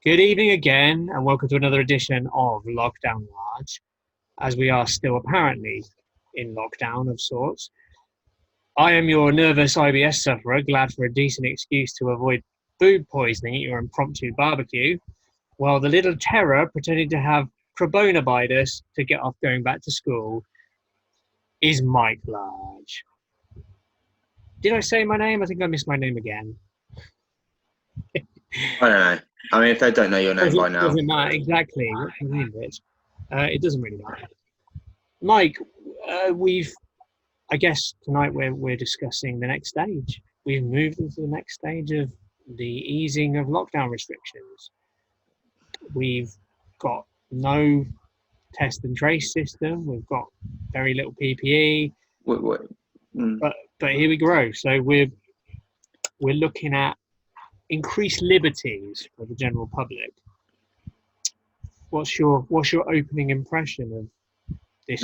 Good evening again, and welcome to another edition of Lockdown Large, as we are still apparently in lockdown of sorts. I am your nervous IBS sufferer, glad for a decent excuse to avoid food poisoning at your impromptu barbecue, while the little terror pretending to have coronavirus to get off going back to school is Mike Large. Did I say my name? I think I missed my name again. I don't know. I mean, if they don't know your name by now, Doesn't matter exactly what's the name of it. It doesn't really matter. Mike, I guess tonight we're discussing the next stage. We've moved into the next stage of the easing of lockdown restrictions. We've got no test and trace system. We've got very little PPE. wait. But here we go. So we're looking at increased liberties for the general public. What's your opening impression of this?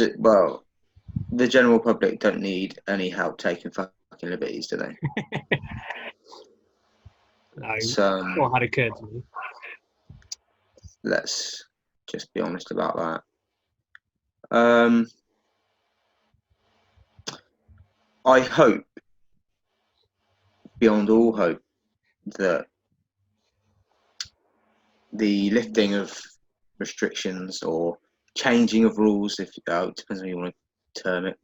The general public don't need any help taking fucking liberties, do they? No, So what had occurred to me. let's just be honest about that. I hope, beyond all hope, that the lifting of restrictions or changing of rules, if depends on how you want to term it,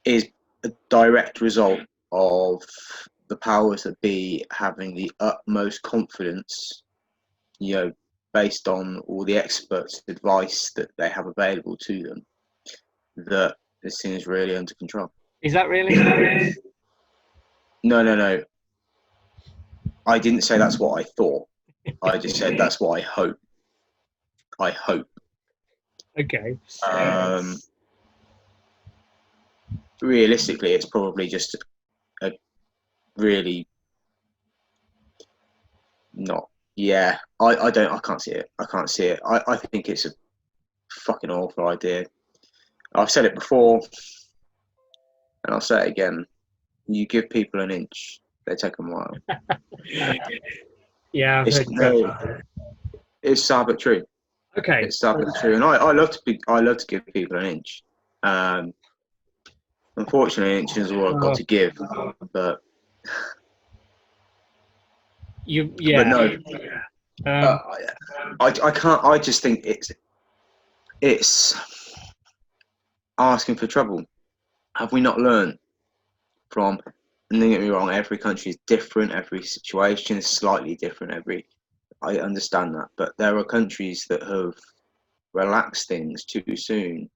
is a direct result of the powers that be having the utmost confidence, based on all the experts' advice that they have available to them, that this thing is really under control. Is that really? No. I didn't say that's what I thought. I just said that's what I hope. I hope. Okay. Realistically, it's probably just a really not. Yeah, I can't see it. I think it's a fucking awful idea. I've said it before, and I'll say it again. You give people an inch, they take a mile. Yeah, I've heard it's sad but true. Okay. It's sad but true, and I love to give people an inch. Unfortunately, inches is what I've got to give, but But no, I can't. I just think it's asking for trouble. Have we not learned from? And don't get me wrong, every country is different. Every situation is slightly different. I understand that, but there are countries that have relaxed things too soon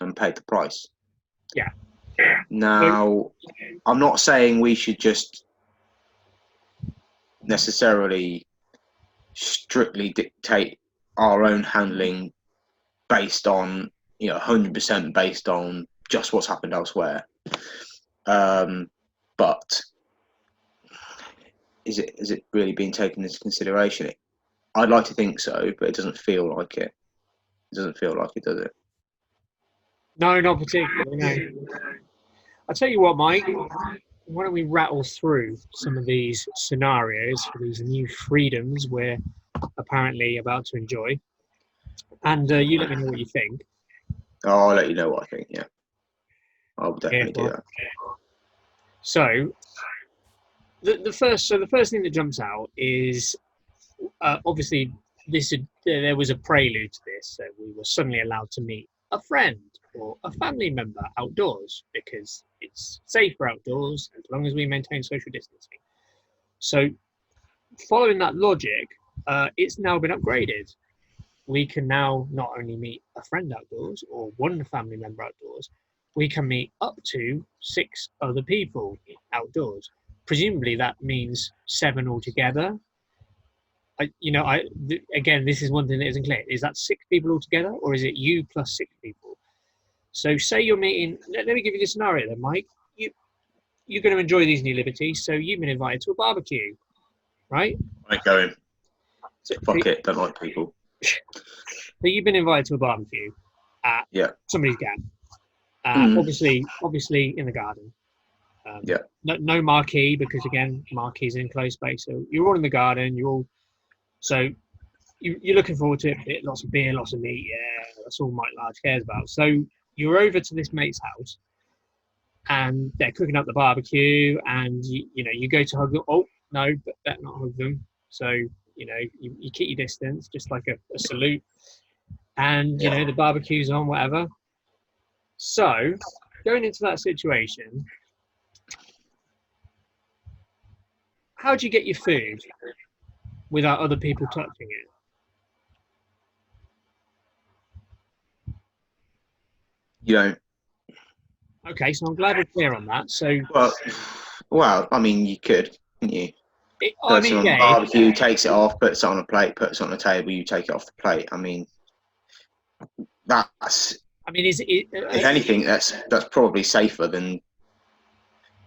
and paid the price. Yeah. Now, I'm not saying we should just necessarily strictly dictate our own handling based on 100% based on just what's happened elsewhere, but is it really being taken into consideration? I'd like to think so, but it doesn't feel like it. It doesn't feel like it, does it? No, not particularly. No. I'll tell you what, Mike. Why don't we rattle through some of these scenarios for these new freedoms we're apparently about to enjoy, and you let me know what you think. I'll let you know what I think. Yeah, I'll definitely do that. So, the first thing that jumps out is obviously there was a prelude to this. So we were suddenly allowed to meet a friend or a family member outdoors because it's safer outdoors as long as we maintain social distancing. So, following that logic, it's now been upgraded. We can now not only meet a friend outdoors or one family member outdoors, we can meet up to 6 other people outdoors. Presumably that means 7 altogether. Again, this is one thing that isn't clear. Is that 6 people altogether, or is it you plus 6 people? So say you're meeting, let me give you this scenario then, Mike. You're going to enjoy these new liberties, so you've been invited to a barbecue, right? I ain't going. Fuck it, don't like people. So you've been invited to a barbecue at somebody's garden. Obviously in the garden. No marquee, because again, marquee's in closed space. So you're all in the garden, you're all So you're looking forward to it, lots of beer, lots of meat. Yeah, that's all Mike Large cares about. So you're over to this mate's house, and they're cooking up the barbecue, and you go to hug them. Oh no, but better not hug them. So you keep your distance, just like a salute, and the barbecue's on, whatever. So going into that situation, how do you get your food without other people touching it? You don't. Okay, so I'm glad we're clear on that. So, Well, I mean, you could, couldn't you? I Puts it mean, on the yeah. barbecue, takes it off, puts it on a plate, puts it on a table, you take it off the plate. I mean, that's, I mean, is it? if anything, that's probably safer than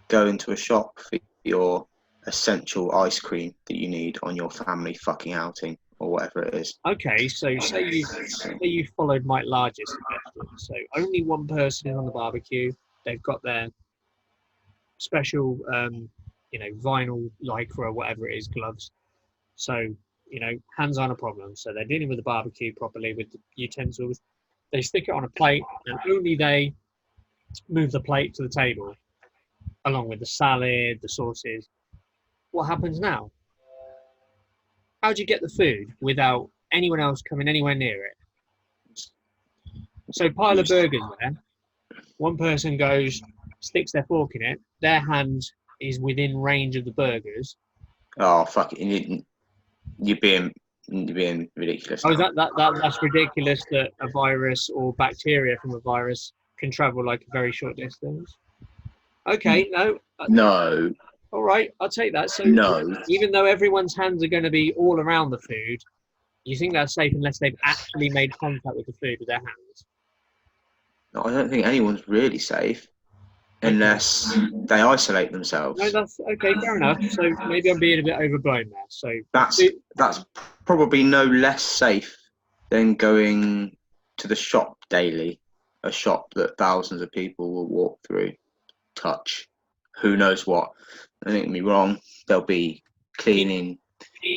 going to a shop for your essential ice cream that you need on your family fucking outing or whatever it is. Okay, so say you followed Mike Large's suggestion. So only one person is on the barbecue. They've got their special, vinyl lycra or whatever it is, gloves. So hands aren't a problem. So they're dealing with the barbecue properly with the utensils. They stick it on a plate, and only they move the plate to the table, along with the salad, the sauces. What happens now? How do you get the food without anyone else coming anywhere near it? So pile of burgers there. One person goes, sticks their fork in it. Their hand is within range of the burgers. Oh fuck it! You're being ridiculous. Oh, Now. that's ridiculous that a virus or bacteria from a virus can travel like a very short distance. Okay, no. No. All right, I'll take that. So no. Even though everyone's hands are going to be all around the food, you think that's safe unless they've actually made contact with the food with their hands? No, I don't think anyone's really safe unless they isolate themselves. No, that's okay. Fair enough. So maybe I'm being a bit overblown there. So that's probably no less safe than going to the shop daily, a shop that thousands of people will walk through, touch, who knows what. Don't get me wrong. There'll be cleaning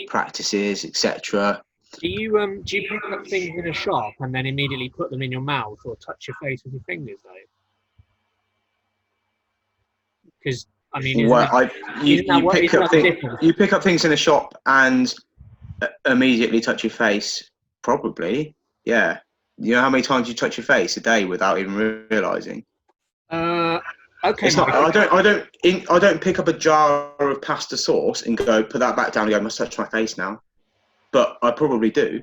practices, etc. Do you pick up things in a shop and then immediately put them in your mouth or touch your face with your fingers though? Because I mean, you pick up things in a shop and immediately touch your face. Probably, yeah. You know how many times you touch your face a day without even realizing? Okay. It's not. I don't pick up a jar of pasta sauce and go put that back down and go, I must touch my face now. But I probably do.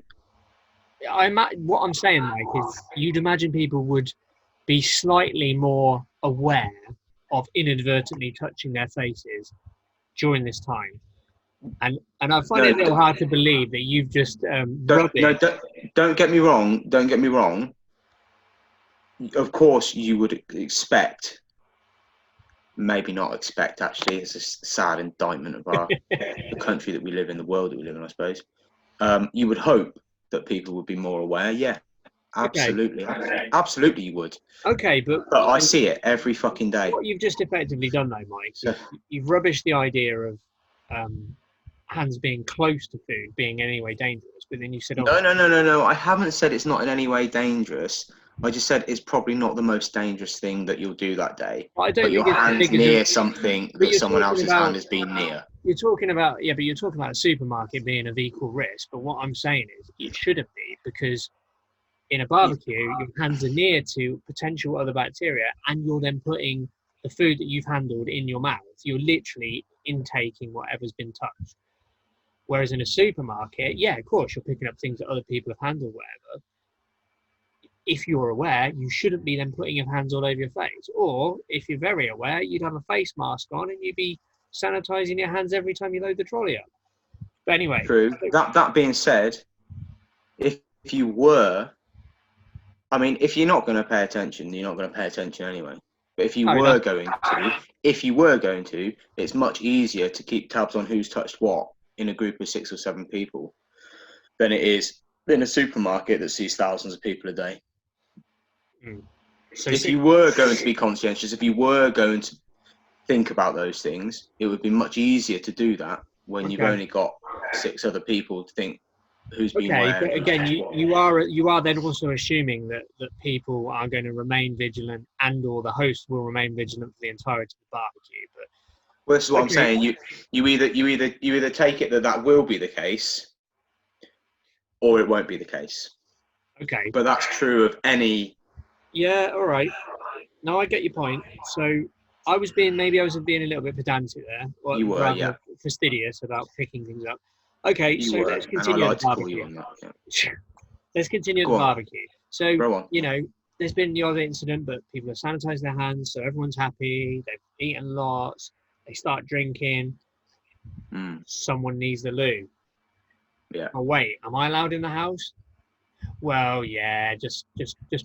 What I'm saying, Mike, is you'd imagine people would be slightly more aware of inadvertently touching their faces during this time, and I find it a little hard to believe that you've just don't get me wrong. Don't get me wrong. Of course, you would expect. Maybe not expect. Actually, it's a sad indictment of the country that we live in, the world that we live in, I suppose. You would hope that people would be more aware. Yeah, absolutely, absolutely, you would. Okay, but I see it every fucking day. What you've just effectively done, though, Mike, you've rubbished the idea of hands being close to food being in any way dangerous. But then you said, no. I haven't said it's not in any way dangerous. I just said it's probably not the most dangerous thing that you'll do that day. But your hand's near something that someone else's hand has been near. You're talking about, but you're talking about a supermarket being of equal risk. But what I'm saying is it shouldn't be, because in a barbecue, your hands are near to potential other bacteria, and you're then putting the food that you've handled in your mouth. You're literally intaking whatever's been touched. Whereas in a supermarket, yeah, of course, you're picking up things that other people have handled, whatever. If you're aware, you shouldn't be then putting your hands all over your face. Or if you're very aware, you'd have a face mask on and you'd be sanitizing your hands every time you load the trolley up. But anyway. True. That being said, if you were, I mean, if you're not going to pay attention, you're not going to pay attention anyway. But if you were going to, it's much easier to keep tabs on who's touched what in a group of 6 or 7 people than it is in a supermarket that sees thousands of people a day. So if you were going to be conscientious, if you were going to think about those things, it would be much easier to do that when you've only got 6 other people to think, who's been Okay, where. but again, you are then also assuming that people are going to remain vigilant, and or the host will remain vigilant for the entirety of the barbecue. Well, this is what But I'm okay, saying. You either take it that will be the case, or it won't be the case. okay, But that's true of any. yeah, all right. No, I get your point. So I was being a little bit pedantic there, or You were, yeah, rather fastidious about picking things up. Okay, you so were, let's and I continue at like the to call you barbecue. on that. Yeah. Let's continue at the Go on, barbecue. So, go on. you know, there's been the odd incident, but people have sanitized their hands, so everyone's happy. They've eaten lots. They start drinking. Mm, Someone needs the loo. yeah. Oh wait, am I allowed in the house? Well, yeah, just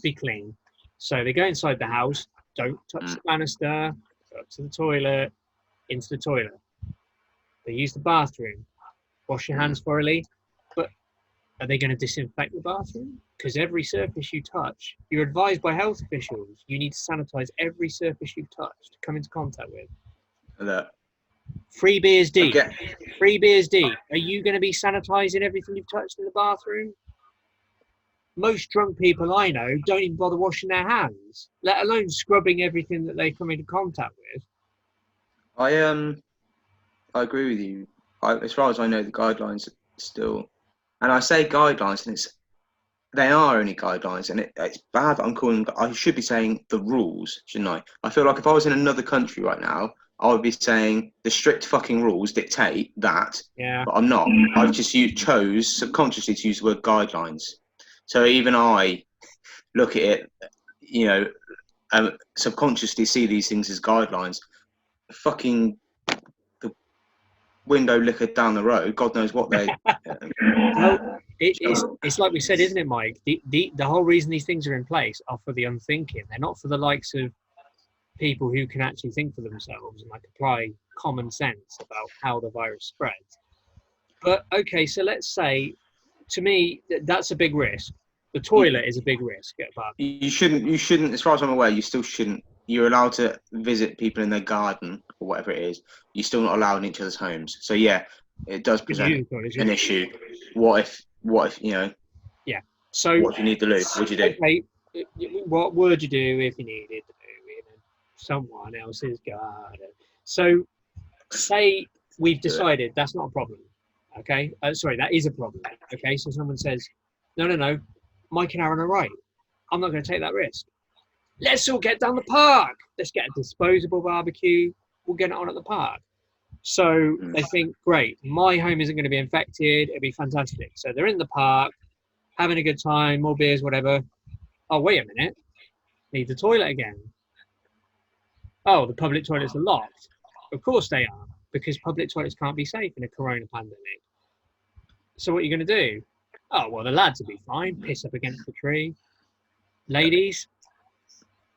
be clean. So they go inside the house. Don't touch Mm, the banister. Go up to the toilet. Into the toilet. They use the bathroom. Wash your mm. hands thoroughly. But are they going to disinfect the bathroom? Because every surface you touch, you're advised by health officials, you need to sanitize every surface you've touched to come into contact with. Look, 3 beers deep. again, 3 beers deep. Are you going to be sanitizing everything you've touched in the bathroom? Most drunk people I know don't even bother washing their hands, let alone scrubbing everything that they come into contact with. I agree with you. As far as I know, the guidelines are still, and I say guidelines, and they are only guidelines, and it's bad that I'm calling. I should be saying the rules, shouldn't I? I feel like if I was in another country right now, I would be saying the strict fucking rules dictate that, Yeah. but I'm not. I've just chose subconsciously to use the word guidelines. So even I look at it, you know, subconsciously see these things as guidelines. Fucking the window liquor down the road, God knows what they. Well, it's like we said, isn't it, Mike? The whole reason these things are in place are for the unthinking. They're not for the likes of people who can actually think for themselves and like apply common sense about how the virus spreads. But okay, so let's say, to me, that's a big risk. The toilet is a big risk at barbecue. You shouldn't. You shouldn't. As far as I'm aware, you still shouldn't. You're allowed to visit people in their garden or whatever it is. You're still not allowed in each other's homes. So yeah, it does You can use present the toilet, an yeah. issue. What if? What if? You know? Yeah. So What if you need the loo? What'd you do? okay, what would you do if you needed to do in someone else's garden? So say we've decided that's not a problem. Okay, sorry, that is a problem. Okay, so someone says, no, Mike and Aaron are right. I'm not going to take that risk. Let's all get down the park. Let's get a disposable barbecue. We'll get it on at the park. So they think, great, my home isn't going to be infected. It'd be fantastic. So they're in the park, having a good time, more beers, whatever. Oh, wait a minute. Need the toilet again. Oh, the public toilets are locked. Of course they are, because public toilets can't be safe in a corona pandemic. So what are you going to do? Oh, well, the lads will be fine. Piss up against the tree. Ladies,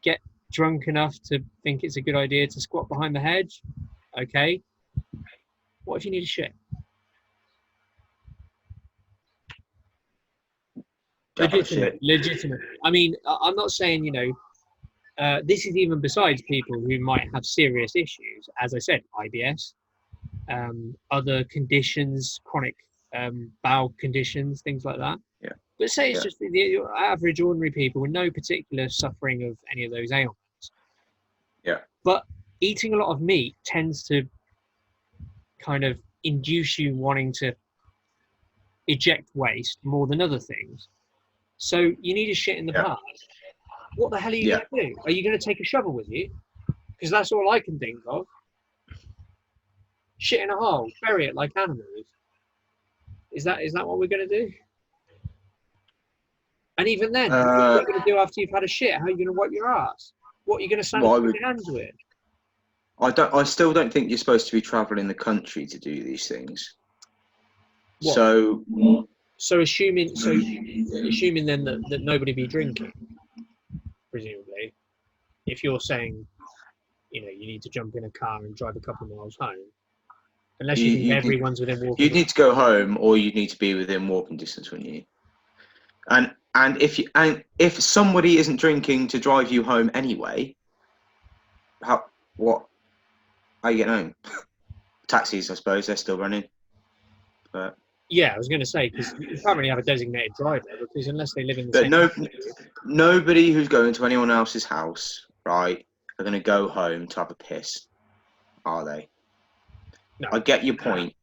get drunk enough to think it's a good idea to squat behind the hedge. Okay. What if you need a shit? Legitimate. I mean, I'm not saying, this is even besides people who might have serious issues. As I said, IBS, other conditions, chronic bowel conditions, things like that. Yeah. But say it's just the average, ordinary people with no particular suffering of any of those ailments. Yeah. But eating a lot of meat tends to kind of induce you wanting to eject waste more than other things. So you need a shit in the park. What the hell are you going to do? Are you going to take a shovel with you? Because that's all I can think of. Shit in a hole, bury it like animals. Is that what we're going to do? And even then, what are you going to do after you've had a shit? How are you going to wipe your ass? What are you going to sanitize your hands with? I still don't think you're supposed to be traveling the country to do these things. What? So assuming then that nobody be drinking, presumably, if you're saying, you need to jump in a car and drive a couple of miles home, unless you think everyone's within walking. You'd need to go home, or you'd need to be within walking distance, wouldn't you? And if somebody isn't drinking to drive you home anyway, how are you getting home? Taxis, I suppose, they're still running. But Yeah, I was going to say, because you can't really have a designated driver, because unless they live in the But same no, house as you. nobody who's going to anyone else's house, right, are going to go home to have a piss, are they? No. I get your point.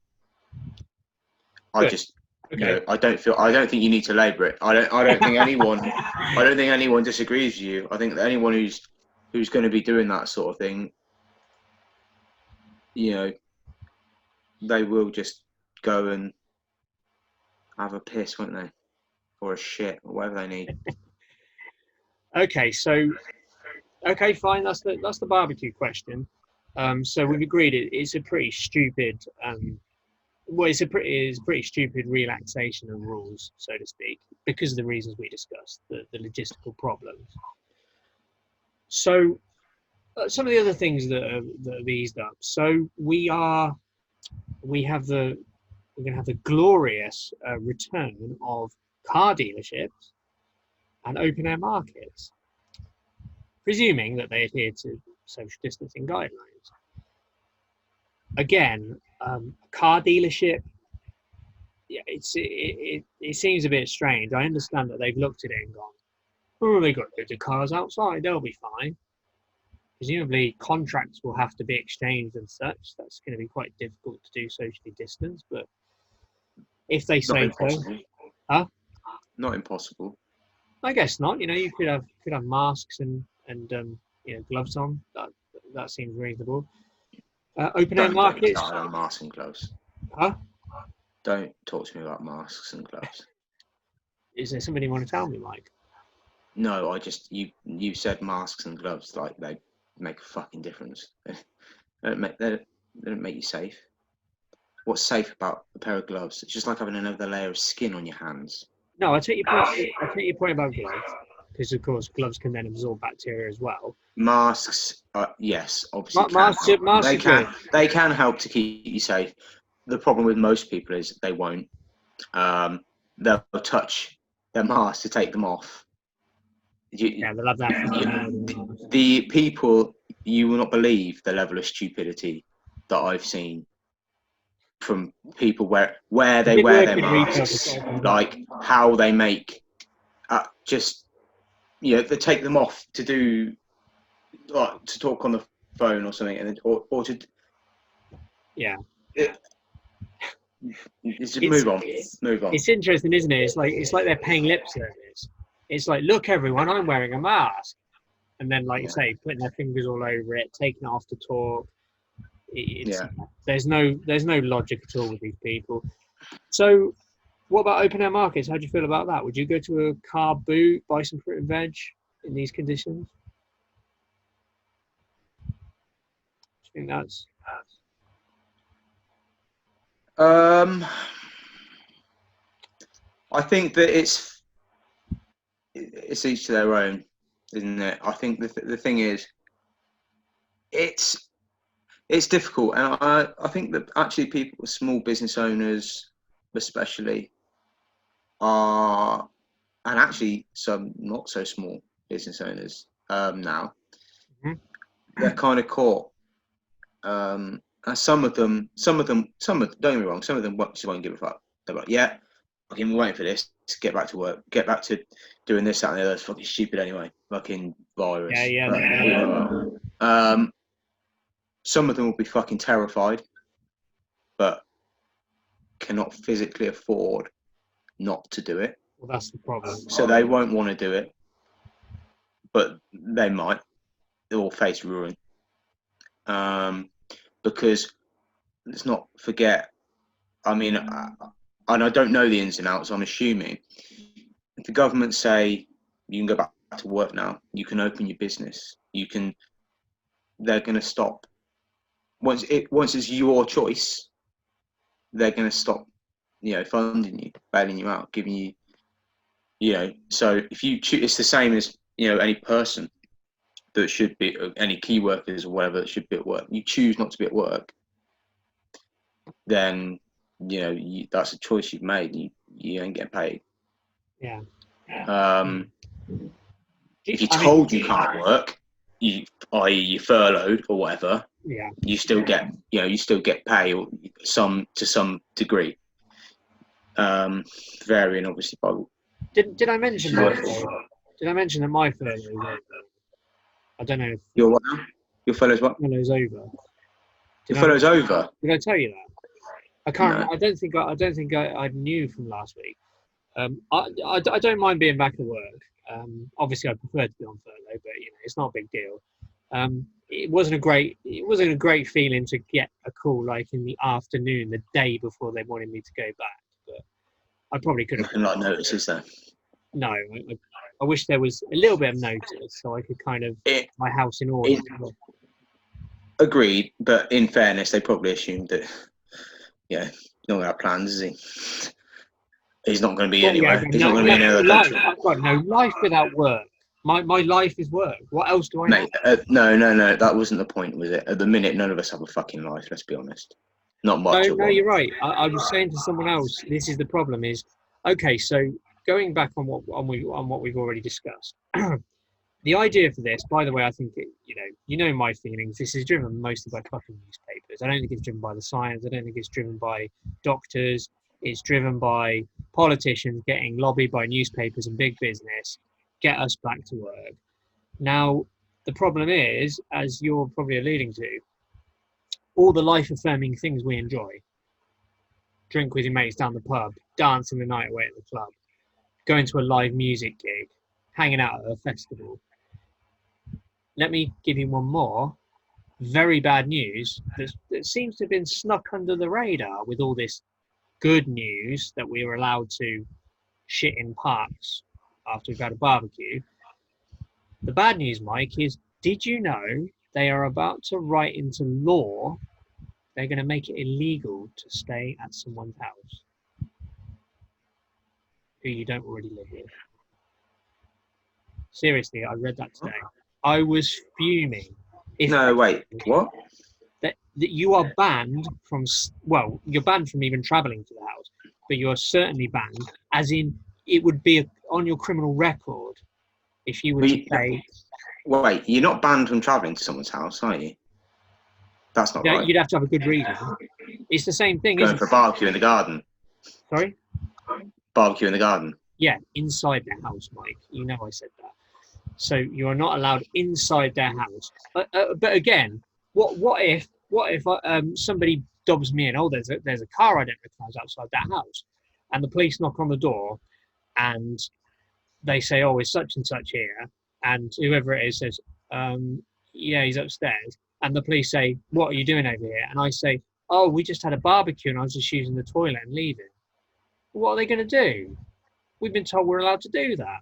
I Good. just, Okay. I don't think you need to labour it. I don't think anyone disagrees with you. I think that anyone who's going to be doing that sort of thing, they will just go and have a piss, won't they? Or a shit, or whatever they need. Okay, so okay, fine. That's the barbecue question. So we've agreed it's a pretty stupid. Well, it's a pretty stupid relaxation of rules, so to speak, because of the reasons we discussed, the logistical problems. So some of the other things that have eased up. So we have the we're going to have the glorious return of car dealerships and open air markets, presuming that they adhere to social distancing guidelines. Again, a car dealership, yeah, it seems a bit strange. I understand that they've looked at it and gone, oh, they got loads of cars outside, they'll be fine. Presumably, contracts will have to be exchanged and such. That's going to be quite difficult to do socially distanced, but if they Not say so, impossible. huh? Not impossible. I guess not. You could have masks and gloves on. That seems reasonable. Open air Don't get me markets, started on masks and gloves. huh? Don't talk to me about masks and gloves. Is there somebody you want to tell me, Mike? No, you said masks and gloves like they make a fucking difference. They don't make you safe. What's safe about a pair of gloves? It's just like having another layer of skin on your hands. No, I take your point. I take your point about gloves, because of course gloves can then absorb bacteria as well. Masks, yes, obviously Masks are good. They can help to keep you safe. The problem with most people is they won't. They'll touch their mask to take them off. Yeah, they'll have that The people, you will not believe the level of stupidity that I've seen from people where I they did wear work their in retail for masks, quite some time. like how they make they take them off to do to talk on the phone or something, and then or to Yeah, just it's move on. it's interesting, isn't it? It's like they're paying lip service. It's like, look, everyone, I'm wearing a mask, and then, like you say, putting their fingers all over it, taking it off to talk. It's Yeah. there's no logic at all with these people. So, what about open air markets? How do you feel about that? Would you go to a car boot, buy some fruit and veg in these conditions? Do you think that's I think that it's each to their own, isn't it? I think the thing is, it's difficult, and I think that actually people, small business owners, especially, are, and actually some not so small business owners now, they're kind of caught. And some of them, don't get me wrong, some of them just won't give a fuck. They're like, yeah, okay, we're waiting for this to get back to work, get back to doing this, that, and the other. It's fucking stupid anyway. Fucking virus. yeah. Some of them will be fucking terrified, but cannot physically afford not to do it. Well, that's the problem. So they won't want to do it, but they might. They'll face ruin. Because let's not forget, I mean, and I don't know the ins and outs, I'm assuming, if the government say you can go back to work now, you can open your business, they're going to stop. Once it's your choice, they're going to stop, funding you, bailing you out, giving you, so if you choose, it's the same as, any person that should be, any key workers or whatever that should be at work, you choose not to be at work, then, that's a choice you've made. You ain't getting paid. Yeah. If you're told you can't work, i.e. you're furloughed or whatever, you still get, pay to some degree. varying obviously by. Did I mention Sure. that? Did I mention that my furlough is over? I don't know if Your what now? Your furlough's what? furlough's over. Your furlough's over. Did I tell you that? I can't. No. I don't think. I knew from last week. I don't mind being back at work. Obviously, I prefer to be on furlough, but it's not a big deal. It wasn't a great feeling to get a call like in the afternoon, the day before they wanted me to go back. But I probably could have. Nothing like notice, is there? No, I wish there was a little bit of notice so I could kind of get my house in order. Agreed, but in fairness, they probably assumed that, he's not going to have plans, is he? He's not going to be anywhere. He's not going to be in another country. I've got no life without work. My life is work. What else do I Mate, no, that wasn't the point, was it? At the minute, none of us have a fucking life, let's be honest. Not much of one. No, you're right. I was saying to someone else, this is the problem is, okay, so going back on what we've already discussed, the idea for this, by the way, I think my feelings. This is driven mostly by fucking newspapers. I don't think it's driven by the science. I don't think it's driven by doctors. It's driven by politicians getting lobbied by newspapers and big business, get us back to work. Now, the problem is, as you're probably alluding to, all the life-affirming things we enjoy. Drink with your mates down the pub, dancing the night away at the club, going to a live music gig, hanging out at a festival. Let me give you one more. Very bad news that seems to have been snuck under the radar with all this good news that we were allowed to shit in parks after we've had a barbecue. The bad news, Mike, is did you know they are about to write into law they're going to make it illegal to stay at someone's house who you don't already live with? Seriously, I read that today. I was fuming. Wait, what? That you are banned from, you're banned from even travelling to the house, but you're certainly banned, as in it would be on your criminal record if you were to say... Wait, you're not banned from travelling to someone's house, are you? That's not right. You'd have to have a good reason. It's the same thing, Going for a barbecue in the garden. Sorry? Barbecue in the garden. Yeah, inside their house, Mike. You know I said that. So you are not allowed inside their house. But again, what if somebody dobs me in? Oh, there's a car I don't recognise outside that house, and the police knock on the door, and they say, oh, it's such and such here, and whoever it is says, yeah, he's upstairs, and the police say, what are you doing over here? And I say, oh, we just had a barbecue and I was just using the toilet and leaving. What are they going to do? We've been told we're allowed to do that.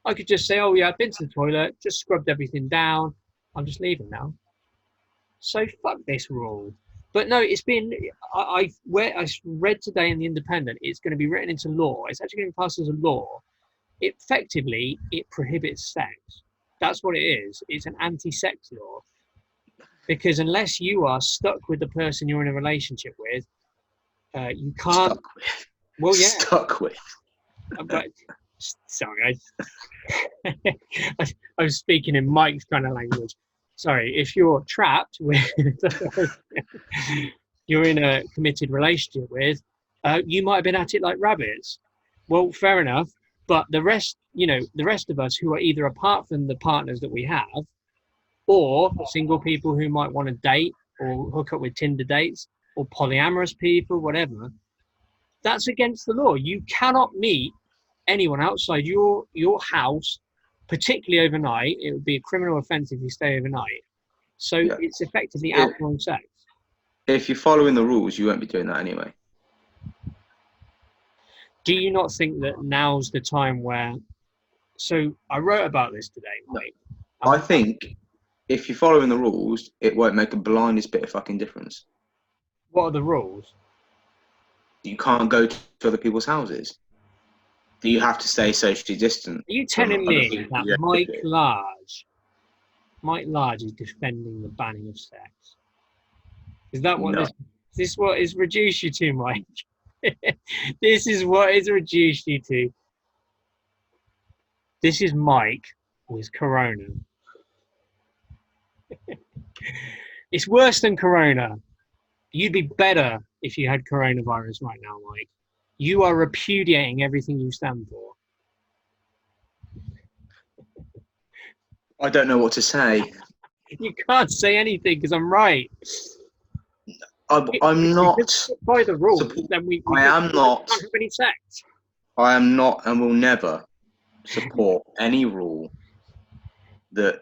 I could just say, oh yeah, I've been to the toilet, just scrubbed everything down, I'm just leaving now. So fuck this rule. But no, it's been, I read today in the Independent, it's going to be written into law. It's actually going to pass as a law. It prohibits sex. That's what it is. It's an anti-sex law. Because unless you are stuck with the person you're in a relationship with, you can't. Stuck with. Well, yeah. Stuck with. But, sorry, I was speaking in Mike's kind of language. Sorry, if you're trapped with, you're in a committed relationship with, you might have been at it like rabbits. Well, fair enough. But the rest of us who are either apart from the partners that we have, or single people who might want to date or hook up with Tinder dates, or polyamorous people, whatever, that's against the law. You cannot meet anyone outside your house, particularly overnight. It would be a criminal offence if you stay overnight. So yeah. It's effectively outlawing sex. If you're following the rules, you won't be doing that anyway. Do you not think that now's the time where... So I wrote about this today, mate. I think if you're following the rules, it won't make a blindest bit of fucking difference. What are the rules? You can't go to other people's houses. You have to stay socially distant. Are you telling me that Mike Large is defending the banning of sex? Is that what this is what it's reduced you to, Mike? This is what it's reduced you to. This is Mike with Corona. It's worse than Corona. You'd be better if you had coronavirus right now, Mike. You are repudiating everything you stand for. I don't know what to say. You can't say anything because I'm right. I'm If we not. just by the rules, then we I am not. can't have any sex. I am not, and will never support any rule that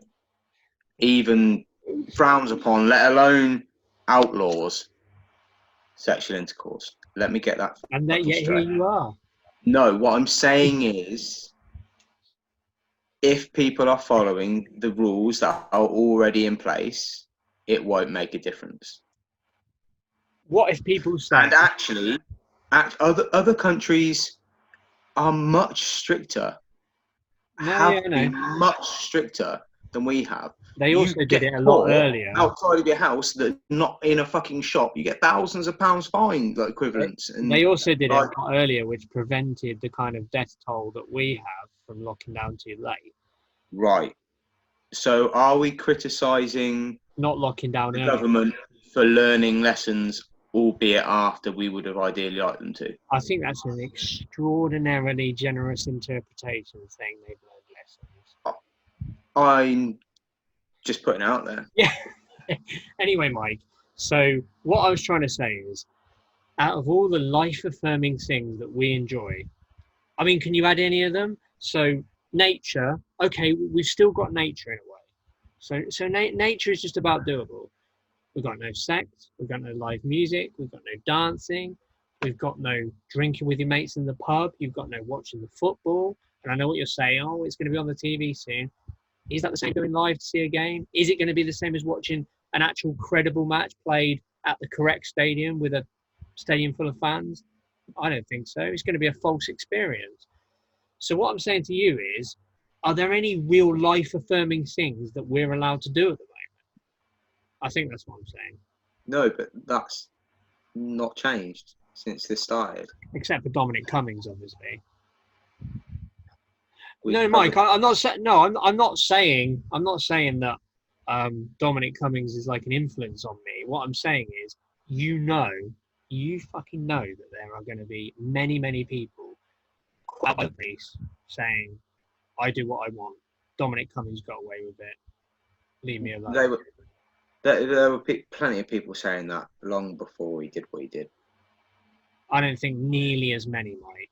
even frowns upon, let alone outlaws, sexual intercourse. Let me get that And then fucking yet here straight. you are. No, what I'm saying is, if people are following the rules that are already in place, it won't make a difference. What if people say? And actually, other countries are much stricter. Have been much stricter than we have. They You also get did it a lot caught earlier. outside of your house, that not in a fucking shop. You get thousands of pounds fine, like equivalents. And They also did it like, a lot earlier, which prevented the kind of death toll that we have from locking down too late. right. So are we criticising Not locking down the early. government for learning lessons, albeit after we would have ideally liked them to? I think that's an extraordinarily generous interpretation, saying they've learned lessons. I'm just putting it out there. Yeah. Anyway, Mike, so what I was trying to say is, out of all the life-affirming things that we enjoy, I mean, can you add any of them? So nature, okay, we've still got nature in a way. So nature is just about doable. We've got no sex, we've got no live music, we've got no dancing, we've got no drinking with your mates in the pub, you've got no watching the football. And I know what you're saying, oh, it's going to be on the TV soon. Is that the same going live to see a game? Is it going to be the same as watching an actual credible match played at the correct stadium with a stadium full of fans? I don't think so. It's going to be a false experience. So what I'm saying to you is, are there any real life affirming things that we're allowed to do at the moment? I think that's what I'm saying. No, but that's not changed since this started. Except for Dominic Cummings, obviously. We've No, covered- Mike, I'm not saying. No, I'm not saying. I'm not saying that Dominic Cummings is like an influence on me. What I'm saying is, you fucking know that there are going to be many, many people at the police saying, "I do what I want." Dominic Cummings got away with it. Leave me alone. There were plenty of people saying that long before he did what he did. I don't think nearly as many, Mike.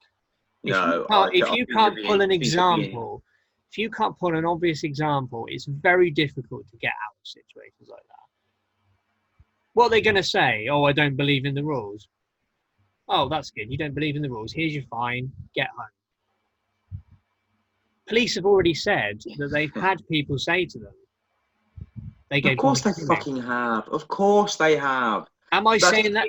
If you can't pull an example, if you can't pull an obvious example, it's very difficult to get out of situations like that. What are they going to say? Oh, I don't believe in the rules. Oh, that's good. You don't believe in the rules. Here's your fine. Get home. Police have already said that they've had people say to them. Of course they fucking have. Of course they have. Am I saying that?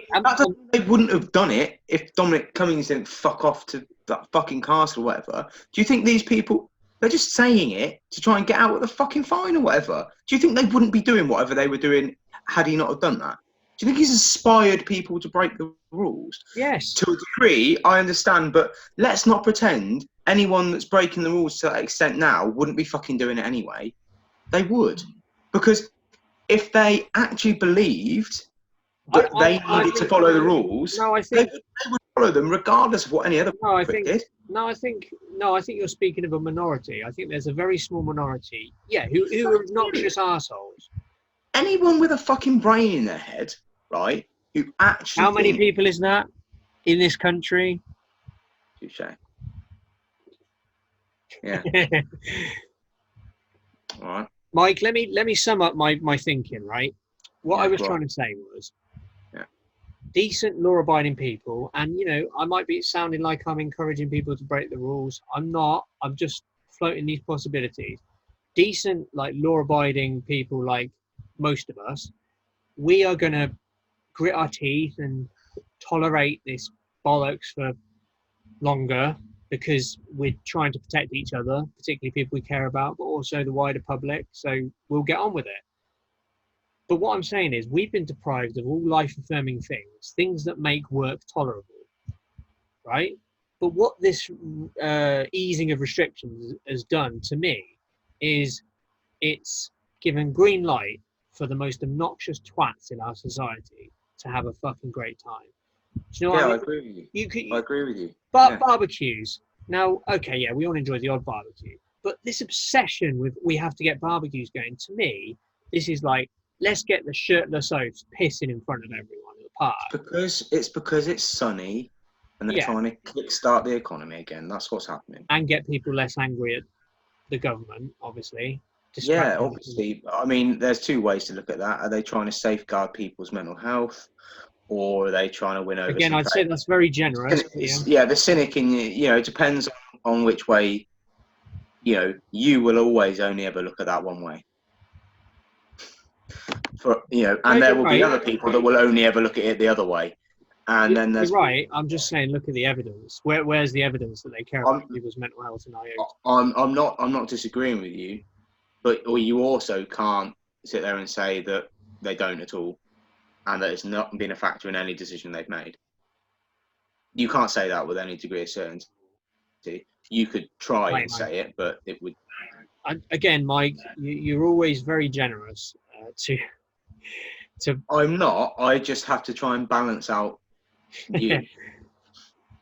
They wouldn't have done it if Dominic Cummings didn't fuck off to that fucking castle or whatever. Do you think these people, they're just saying it to try and get out with a fucking fine or whatever? Do you think they wouldn't be doing whatever they were doing had he not have done that? Do you think he's inspired people to break the rules? Yes. To a degree, I understand, but let's not pretend anyone that's breaking the rules to that extent now wouldn't be fucking doing it anyway. They would. Because if they actually believed that they needed to follow the rules, they would follow them regardless of what any other prick did. I think you're speaking of a minority. I think there's a very small minority, who are obnoxious assholes. Anyone with a fucking brain in their head, right, who actually How many people is that in this country? Touche. Yeah. All right. Mike, let me sum up my thinking, right? What I was trying to say was, decent law-abiding people, and I might be sounding like I'm encouraging people to break the rules. I'm not. I'm just floating these possibilities. Decent, like law-abiding people, like most of us, we are going to grit our teeth and tolerate this bollocks for longer because we're trying to protect each other, particularly people we care about, but also the wider public. So we'll get on with it. But what I'm saying is we've been deprived of all life-affirming things that make work tolerable, right? But what this easing of restrictions has done to me is it's given green light for the most obnoxious twats in our society to have a fucking great time. Do you know what Yeah, I I mean? agree with you. You could, I agree with you. but Yeah. barbecues. Now, okay, yeah, we all enjoy the odd barbecue, but this obsession with we have to get barbecues going, to me, this is like, let's get the shirtless oafs pissing in front of everyone at the park. Because it's sunny, and they're Yeah, trying to kickstart the economy again. That's what's happening. and get people less angry at the government, obviously. Yeah, Distract them. obviously. I mean, there's two ways to look at that. Are they trying to safeguard people's mental health, or are they trying to win over Again, some I'd say trade? that's very generous, but yeah. Yeah, the cynic in you, it depends on which way. You will always only ever look at that one way. No, And there you're will be right. other people that will only ever look at it the other way. And then You're there's right. I'm just saying, look at the evidence. Where's the evidence that they care about I'm people's mental health and IOs? I'm not disagreeing with you, or you also can't sit there and say that they don't at all, and that it's not been a factor in any decision they've made. You can't say that with any degree of certainty. You could try Right, and say it, but it would. again, Mike, you're always very generous to I'm not. I just have to try and balance out you.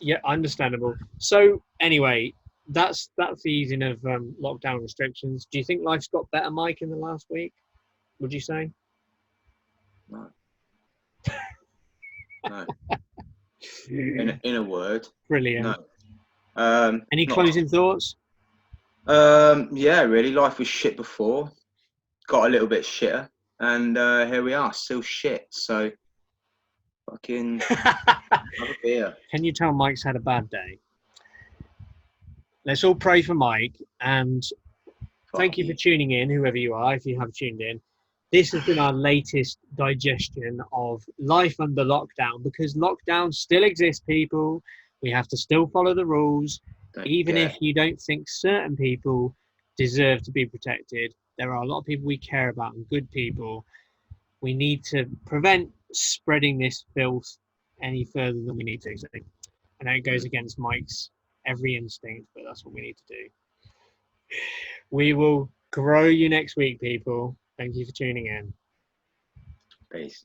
yeah, understandable. So anyway, that's the easing of lockdown restrictions. Do you think life's got better, Mike, in the last week? Would you say? No. No. In a word, Brilliant. no. Any closing thoughts? Yeah, really. Life was shit before. Got a little bit shitter, and here we are, still shit. So, fucking have a beer. Can you tell Mike's had a bad day? Let's all pray for Mike, and thank you for tuning in, whoever you are, if you have tuned in. This has been our latest digestion of life under lockdown, because lockdown still exists, people. We have to still follow the rules. Even if you don't think certain people deserve to be protected, there are a lot of people we care about and good people. We need to prevent spreading this filth any further than we need to. I know it goes against Mike's every instinct, but that's what we need to do. We will grow you next week, people. Thank you for tuning in. Peace.